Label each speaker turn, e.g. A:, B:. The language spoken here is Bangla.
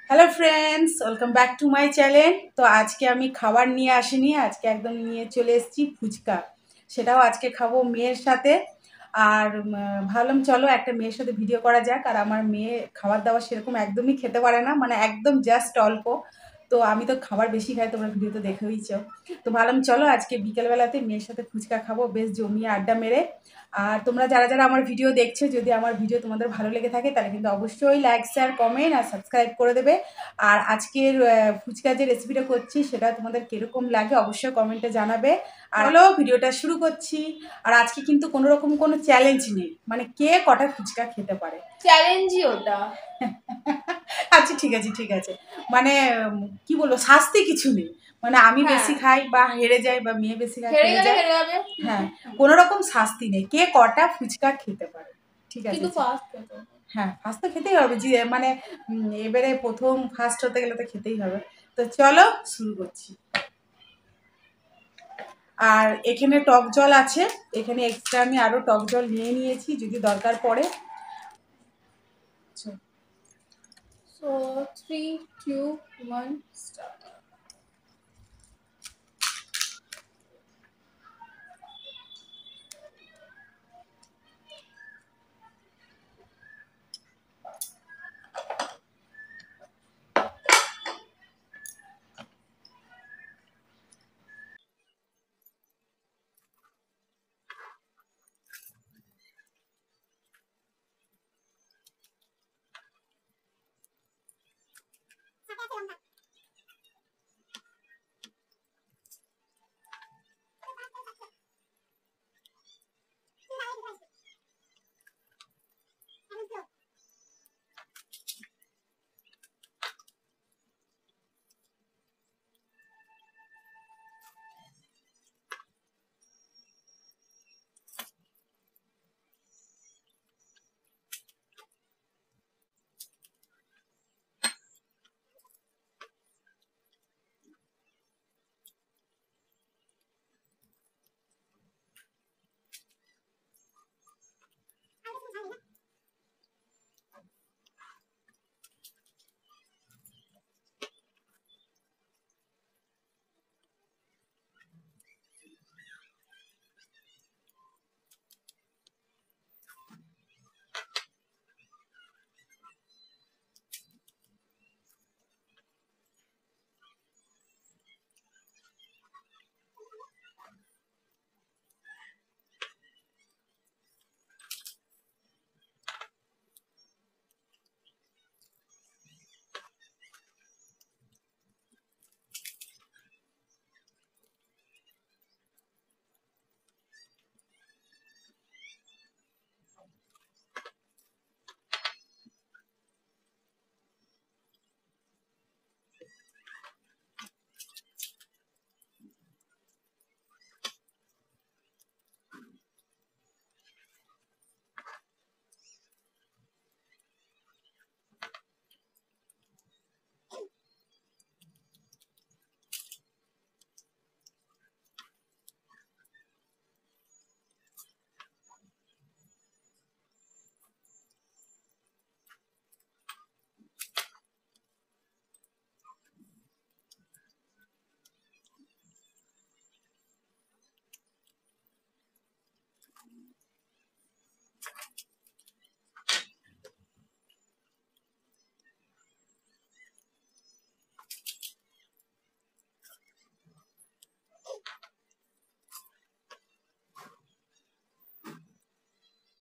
A: Hello friends, welcome back to my channel. তো আজকে আমি খাবার নিয়ে আসিনি, আজকে একদম নিয়ে চলে এসেছি ফুচকা। সেটাও আজকে খাবো মেয়ের সাথে। আর ভাবলাম চলো একটা মেয়ের সাথে ভিডিও করা যাক। আর আমার মেয়ে খাবার দাবার সেরকম একদমই খেতে পারে না, মানে একদম জাস্ট অল্প। তো আমি তো খাবার বেশি খাই, তোমরা ভিডিও তো দেখেইছ। তো ভাবলাম চলো আজকে বিকেলবেলাতে মেয়ের সাথে ফুচকা খাবো, বেশ জমিয়ে আড্ডা মেরে। আর তোমরা যারা যারা আমার ভিডিও দেখছো, যদি আমার ভিডিও তোমাদের ভালো লেগে থাকে তাহলে কিন্তু অবশ্যই লাইক, শেয়ার, কমেন্ট আর সাবস্ক্রাইব করে দেবে। আর আজকের ফুচকা যে রেসিপিটা করছি সেটা তোমাদের কিরকম লাগে অবশ্যই কমেন্টে জানাবে। আর হলো ভিডিওটা শুরু করছি। আর আজকে কিন্তু কোনো রকম কোনো চ্যালেঞ্জ নেই, মানে কে কটা ফুচকা খেতে পারে
B: চ্যালেঞ্জই ওটা।
A: আচ্ছা ঠিক আছে ঠিক আছে, মানে কি বলবো, শাস্তি কিছু নেই। মানে আমি বেশি খাই বা হেরে যাই, বা মেয়ে বেশি খাই হেরে যায়, হ্যাঁ, কোনো রকম শাস্তি নেই, কে কটা ফুচকা খেতে পারে। ঠিক আছে,
B: কিন্তু ফার্স্ট খেতে
A: হ্যাঁ ফার্স্ট তো খেতেই হবে, যে মানে এবারে প্রথম ফার্স্ট হতে গেলে তো খেতেই হবে। তো চলো শুরু করছি। আর এখানে টক জল আছে, এখানে এক্সট্রা আমি আরও টক জল নিয়ে নিয়েছি যদি দরকার পড়ে।
B: So 3, 2, 1 start.